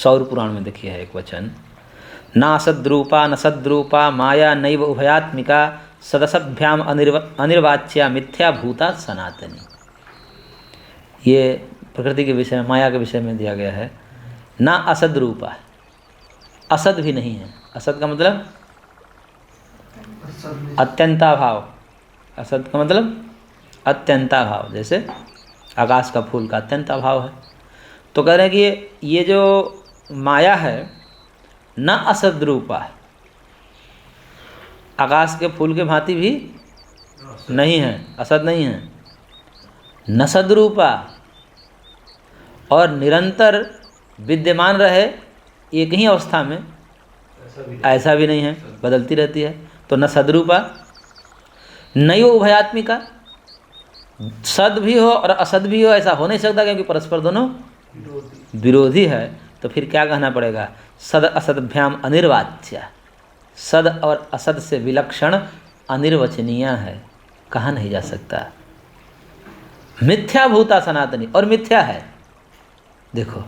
सौर पुराण में देखिए है एक वचन, ना सद्रूपा न सद्रूपा माया नैव उभयात्मिका सदसभ्याम अनिर्वाच्या मिथ्या भूता सनातनी। ये प्रकृति के विषय में, माया के विषय में दिया गया है। ना असद रूपा, असद भी नहीं है। असद का मतलब अत्यंताभाव, असद का मतलब अत्यंताभाव, जैसे आकाश का फूल का अत्यंताभाव है। तो कह रहे हैं कि ये जो माया है न असद रूपा, आकाश के फूल के भांति भी नहीं है, असद नहीं है। न सद्रूपा, और निरंतर विद्यमान रहे एक ही अवस्था में, ऐसा भी नहीं है, बदलती रहती है। तो न सद्रूपा, नयो उभयात्मिका, सद भी हो और असद भी हो, ऐसा हो नहीं सकता, क्योंकि परस्पर दोनों विरोधी है। तो फिर क्या कहना पड़ेगा, सद असदभ्याम अनिर्वाच्य, सद और असद से विलक्षण अनिर्वचनीय है, कहा नहीं जा सकता। मिथ्या भूता सनातनी, और मिथ्या है। देखो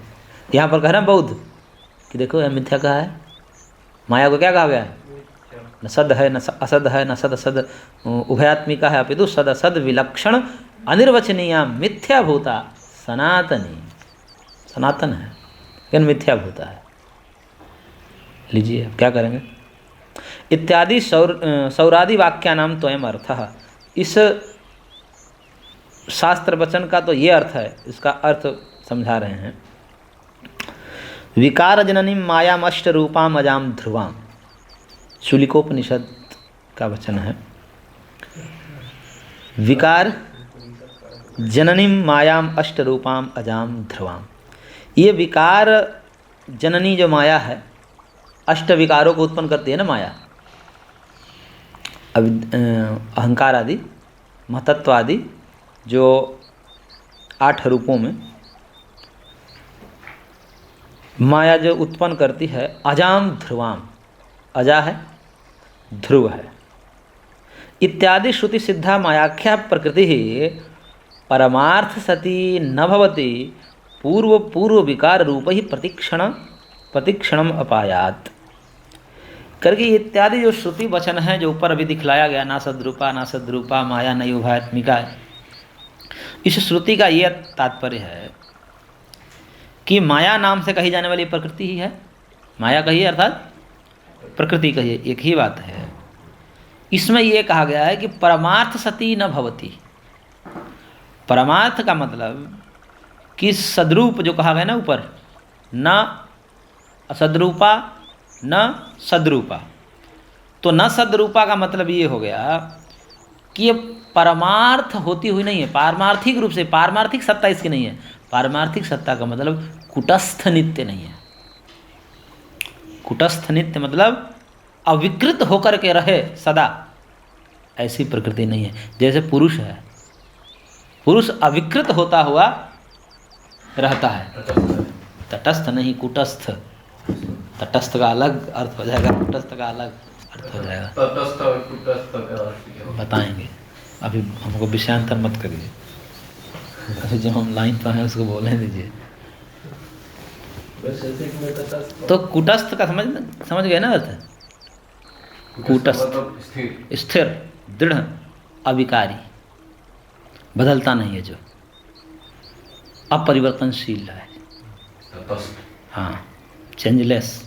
यहाँ पर कह रहे हैं बौद्ध कि देखो यह मिथ्या कहा है, माया को क्या कहा गया है, न सद है न असद है, न सद असद उभयात्मिका है, अपितु सद असद विलक्षण अनिर्वचनीय मिथ्या भूता सनातनी। सनातन है लेकिन मिथ्या भूता है। लीजिए अब क्या करेंगे, इत्यादि सौरादि वाक्यानाम त्वयम् अर्थः। इस शास्त्र वचन का तो ये अर्थ है, इसका अर्थ समझा रहे हैं। विकार जननीम मायाम अष्ट रूपाम अजाम ध्रुवाम, शुलिकोपनिषद का वचन है। विकार जननीम मायाम अष्ट रूपाम अजाम ध्रुवाम, ये विकार जननी जो माया है, अष्ट विकारों को उत्पन्न करती है ना माया, अहंकार आदि, महतत्व आदि, जो 8 रूपों में माया जो उत्पन्न करती है, अजाम ध्रुवाम, अजा है, ध्रुव है। इत्यादि श्रुति सिद्धा मायाख्या प्रकृति ही परमार्थ सती न भवति पूर्व विकार रूप ही प्रतिक्षणम अपायात। करके इत्यादि जो श्रुति वचन है जो ऊपर अभी दिखलाया गया, ना सद्रूपा माया नई उभयात्मिका, इस श्रुति का ये तात्पर्य है कि माया नाम से कही जाने वाली प्रकृति ही है। माया कहिए अर्थात प्रकृति कहिए, एक ही बात है। इसमें ये कहा गया है कि परमार्थ सती न भवति। परमार्थ का मतलब कि सद्रूप जो कहा गया ना ऊपर, न असद्रूपा न सद्रूपा, तो न सद्रूपा का मतलब ये हो गया कि ये परमार्थ होती हुई नहीं है, पारमार्थिक रूप से, पारमार्थिक सत्ता इसकी नहीं है। पारमार्थिक सत्ता का मतलब कुटस्थ नित्य नहीं है। कुटस्थ नित्य मतलब अविकृत होकर के रहे सदा, ऐसी प्रकृति नहीं है। जैसे पुरुष है, पुरुष अविकृत होता हुआ रहता है, तटस्थ नहीं, कुटस्थ। तटस्थ का अलग अर्थ हो जाएगा, कुटस्थ का अलग अर्थ हो जाएगा, तटस्थ और कुटस्थ का अर्थ बताएंगे। अभी हमको विषयांतर मत करिए, अभी जो हम लाइन पर हैं उसको बोलने दीजिए। तो कुटस्थ का समझ गए ना अर्थ, कूटस्थ स्थिर, दृढ़, अविकारी, बदलता नहीं है, जो अपरिवर्तनशील है, हाँ, चेंजलेस।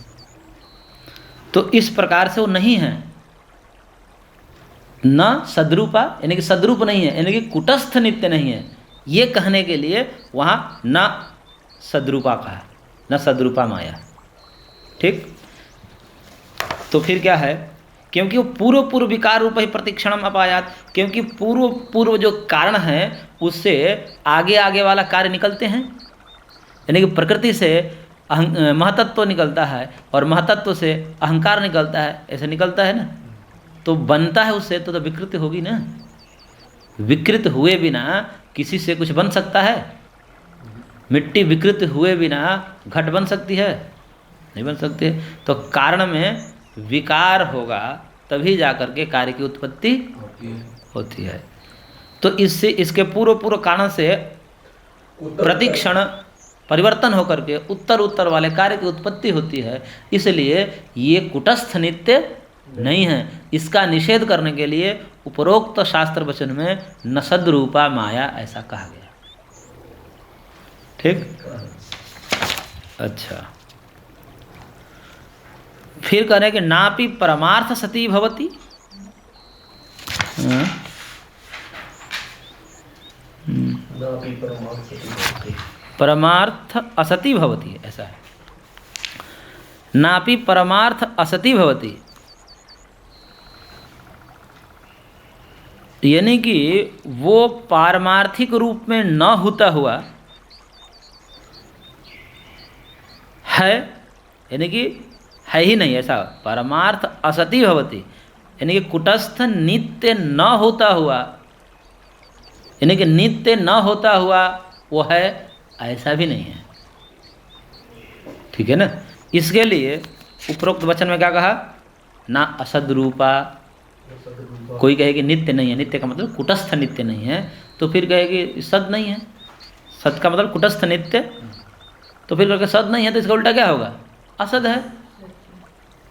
तो इस प्रकार से वो नहीं है। न सद्रूपा यानी कि सद्रूप नहीं है, यानी कि कुटस्थ नित्य नहीं है, ये कहने के लिए वहाँ न सद्रूपा कहा, न सद्रूपा माया। ठीक, तो फिर क्या है, क्योंकि वो पूर्व विकार रूप ही प्रतिक्षणम अपायात, क्योंकि पूर्व जो कारण है उससे आगे वाला कार्य निकलते हैं। यानी कि प्रकृति से महतत्व निकलता है और महतत्व से अहंकार निकलता है, ऐसे निकलता है ना, तो बनता है उससे, तो विकृति होगी ना। विकृत हुए बिना किसी से कुछ बन सकता है? मिट्टी विकृत हुए बिना घट बन सकती है? नहीं बन सकती है। तो कारण में विकार होगा तभी जाकर के कार्य की उत्पत्ति होती है। तो इससे इसके पूर्व कारण से प्रतिक्षण परिवर्तन होकर के उत्तर उत्तर वाले कार्य की उत्पत्ति होती है, इसलिए ये कुटस्थ नित्य नहीं है। इसका निषेध करने के लिए उपरोक्त शास्त्र वचन में न सद्रूपा माया ऐसा कहा गया। ठीक। अच्छा, फिर कह रहे हैं कि नापि परमार्थ सती भवति। नापि परमार्थ सती भवति। परमार्थ असति भवति, ऐसा है। नापि परमार्थ असति भवति, यानी कि वो पारमार्थिक रूप में न होता हुआ है, यानी कि है ही नहीं, ऐसा। परमार्थ असति भवति यानी कि कुटस्थ नित्य न होता हुआ, यानी कि नित्य न होता हुआ वो है, ऐसा भी नहीं है। ठीक है ना। इसके लिए उपरोक्त वचन में क्या कहा? ना असद रूपा। कोई कहे कि नित्य नहीं है, नित्य का मतलब कुटस्थ नित्य नहीं है, तो फिर कहे कि सद नहीं है। सद का मतलब कुटस्थ नित्य, तो फिर करके सद नहीं है, तो इसका उल्टा क्या होगा? असद है,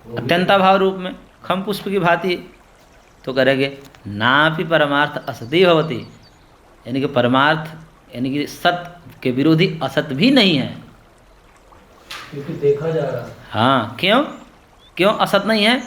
अत्यंता भाव रूप में, खम पुष्प की भांति। तो करेंगे नापि परमार्थ असति भवति, यानी कि परमार्थ यानी कि सत के विरोधी असत भी नहीं है, क्योंकि देखा जा रहा है। हाँ। क्यों असत नहीं है?